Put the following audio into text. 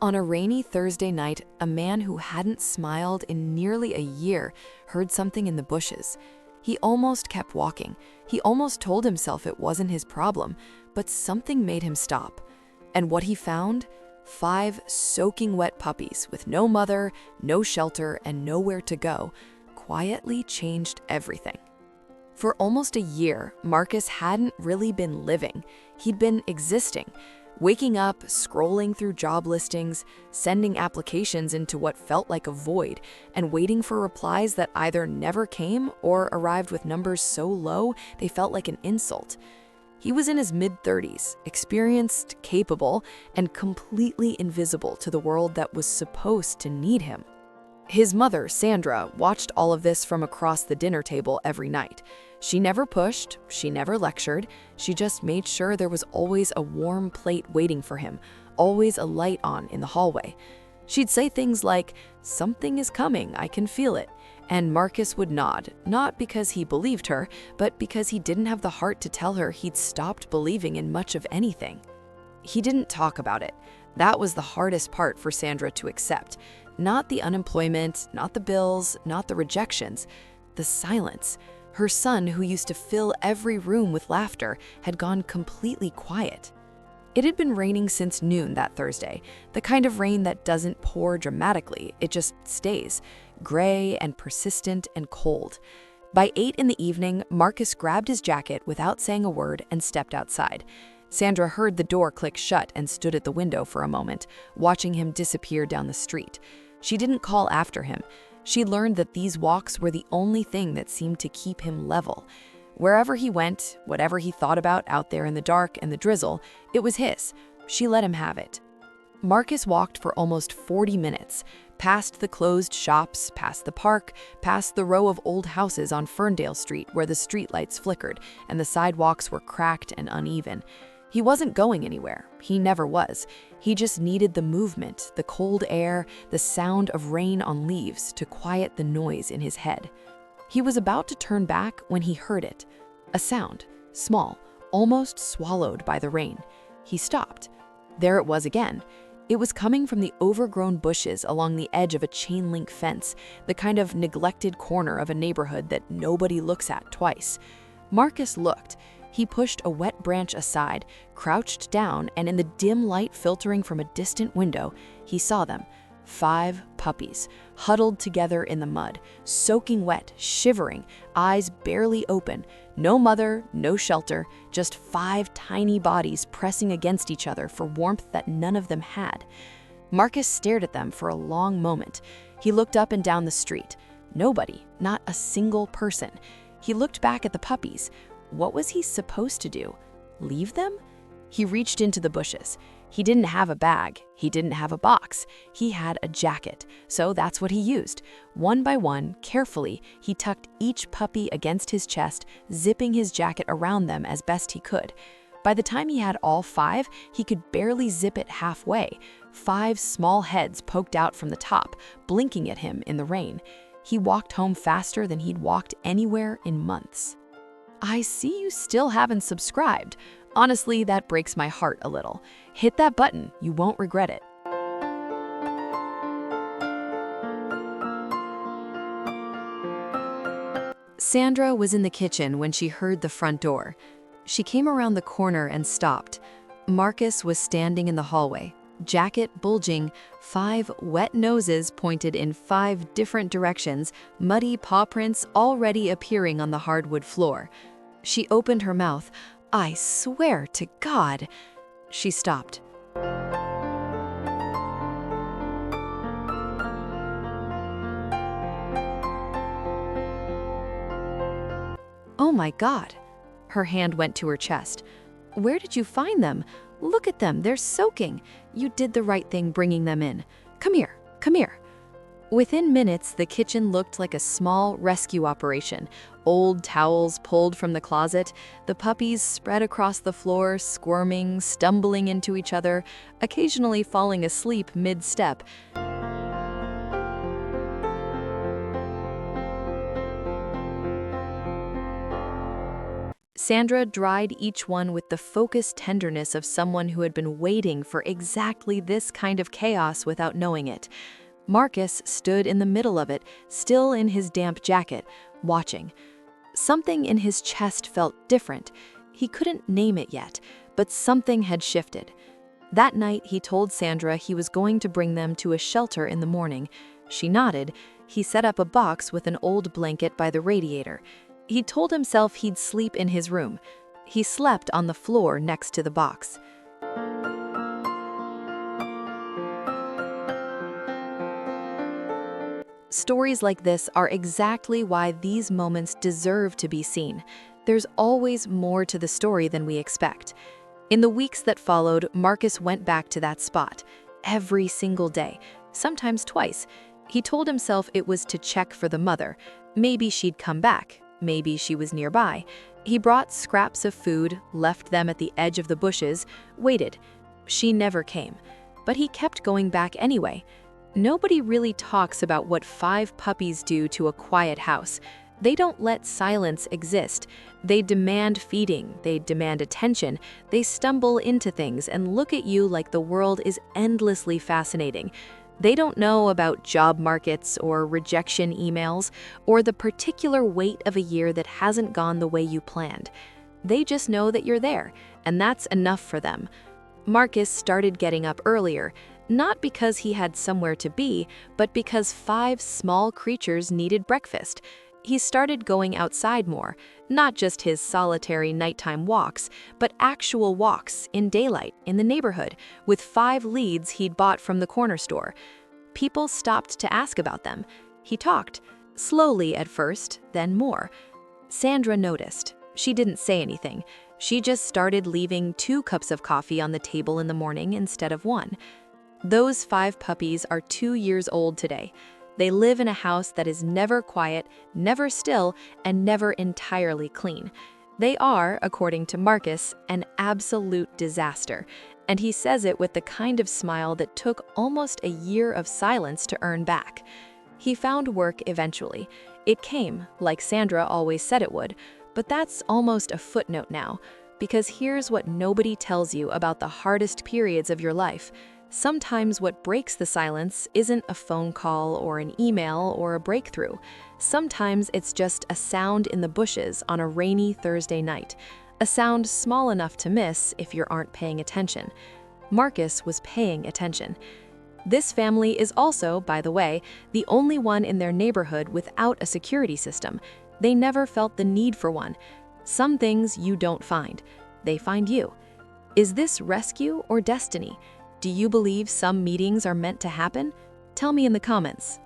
On a rainy Thursday night, a man who hadn't smiled in nearly a year heard something in the bushes. He almost kept walking. He almost told himself it wasn't his problem, but something made him stop. And what he found? 5 soaking wet puppies with no mother, no shelter, and nowhere to go, quietly changed everything. For almost a year, Marcus hadn't really been living. He'd been existing. Waking up, scrolling through job listings, sending applications into what felt like a void, and waiting for replies that either never came or arrived with numbers so low they felt like an insult. He was in his mid-30s, experienced, capable, and completely invisible to the world that was supposed to need him. His mother, Sandra, watched all of this from across the dinner table every night. She never pushed, she never lectured, she just made sure there was always a warm plate waiting for him, always a light on in the hallway. She'd say things like, "Something is coming, I can feel it," and Marcus would nod, not because he believed her, but because he didn't have the heart to tell her he'd stopped believing in much of anything. He didn't talk about it. That was the hardest part for Sandra to accept. Not the unemployment, not the bills, not the rejections, the silence. Her son, who used to fill every room with laughter, had gone completely quiet. It had been raining since noon that Thursday, the kind of rain that doesn't pour dramatically, it just stays, gray and persistent and cold. By 8 in the evening, Marcus grabbed his jacket without saying a word and stepped outside. Sandra heard the door click shut and stood at the window for a moment, watching him disappear down the street. She didn't call after him. She learned that these walks were the only thing that seemed to keep him level. Wherever he went, whatever he thought about out there in the dark and the drizzle, it was his. She let him have it. Marcus walked for almost 40 minutes, past the closed shops, past the park, past the row of old houses on Ferndale Street where the streetlights flickered and the sidewalks were cracked and uneven. He wasn't going anywhere. He never was. He just needed the movement, the cold air, the sound of rain on leaves to quiet the noise in his head. He was about to turn back when he heard it. A sound, small, almost swallowed by the rain. He stopped. There it was again. It was coming from the overgrown bushes along the edge of a chain-link fence, the kind of neglected corner of a neighborhood that nobody looks at twice. Marcus looked. He pushed a wet branch aside, crouched down, and in the dim light filtering from a distant window, he saw them. 5 puppies, huddled together in the mud, soaking wet, shivering, eyes barely open. No mother, no shelter, just 5 tiny bodies pressing against each other for warmth that none of them had. Marcus stared at them for a long moment. He looked up and down the street. Nobody, not a single person. He looked back at the puppies. What was he supposed to do? Leave them? He reached into the bushes. He didn't have a bag. He didn't have a box. He had a jacket. So that's what he used. One by one, carefully, he tucked each puppy against his chest, zipping his jacket around them as best he could. By the time he had all 5, he could barely zip it halfway. 5 small heads poked out from the top, blinking at him in the rain. He walked home faster than he'd walked anywhere in months. I see you still haven't subscribed. Honestly, that breaks my heart a little. Hit that button, you won't regret it. Sandra was in the kitchen when she heard the front door. She came around the corner and stopped. Marcus was standing in the hallway, jacket bulging, 5 wet noses pointed in 5 different directions, muddy paw prints already appearing on the hardwood floor. She opened her mouth. I swear to God. She stopped. Oh my God. Her hand went to her chest. Where did you find them? Look at them, they're soaking. You did the right thing bringing them in. Come here, come here. Within minutes, the kitchen looked like a small rescue operation. Old towels pulled from the closet, the puppies spread across the floor, squirming, stumbling into each other, occasionally falling asleep mid-step. Sandra dried each one with the focused tenderness of someone who had been waiting for exactly this kind of chaos without knowing it. Marcus stood in the middle of it, still in his damp jacket, watching. Something in his chest felt different. He couldn't name it yet, but something had shifted. That night, he told Sandra he was going to bring them to a shelter in the morning. She nodded. He set up a box with an old blanket by the radiator. He told himself he'd sleep in his room. He slept on the floor next to the box. Stories like this are exactly why these moments deserve to be seen. There's always more to the story than we expect. In the weeks that followed, Marcus went back to that spot. Every single day, sometimes twice. He told himself it was to check for the mother. Maybe she'd come back. Maybe she was nearby. He brought scraps of food, left them at the edge of the bushes, waited. She never came. But he kept going back anyway. Nobody really talks about what 5 puppies do to a quiet house. They don't let silence exist. They demand feeding, they demand attention, they stumble into things and look at you like the world is endlessly fascinating. They don't know about job markets or rejection emails or the particular weight of a year that hasn't gone the way you planned. They just know that you're there, and that's enough for them. Marcus started getting up earlier, not because he had somewhere to be, but because 5 small creatures needed breakfast. He started going outside more, not just his solitary nighttime walks, but actual walks in daylight in the neighborhood with 5 leads he'd bought from the corner store. People stopped to ask about them. He talked, slowly at first, then more. Sandra noticed. She didn't say anything. She just started leaving 2 cups of coffee on the table in the morning instead of 1. Those 5 puppies are 2 years old today. They live in a house that is never quiet, never still, and never entirely clean. They are, according to Marcus, an absolute disaster, and he says it with the kind of smile that took almost a year of silence to earn back. He found work eventually. It came, like Sandra always said it would, but that's almost a footnote now, because here's what nobody tells you about the hardest periods of your life. Sometimes what breaks the silence isn't a phone call or an email or a breakthrough. Sometimes it's just a sound in the bushes on a rainy Thursday night, a sound small enough to miss if you aren't paying attention. Marcus was paying attention. This family is also, by the way, the only one in their neighborhood without a security system. They never felt the need for one. Some things you don't find. They find you. Is this rescue or destiny? Do you believe some meetings are meant to happen? Tell me in the comments.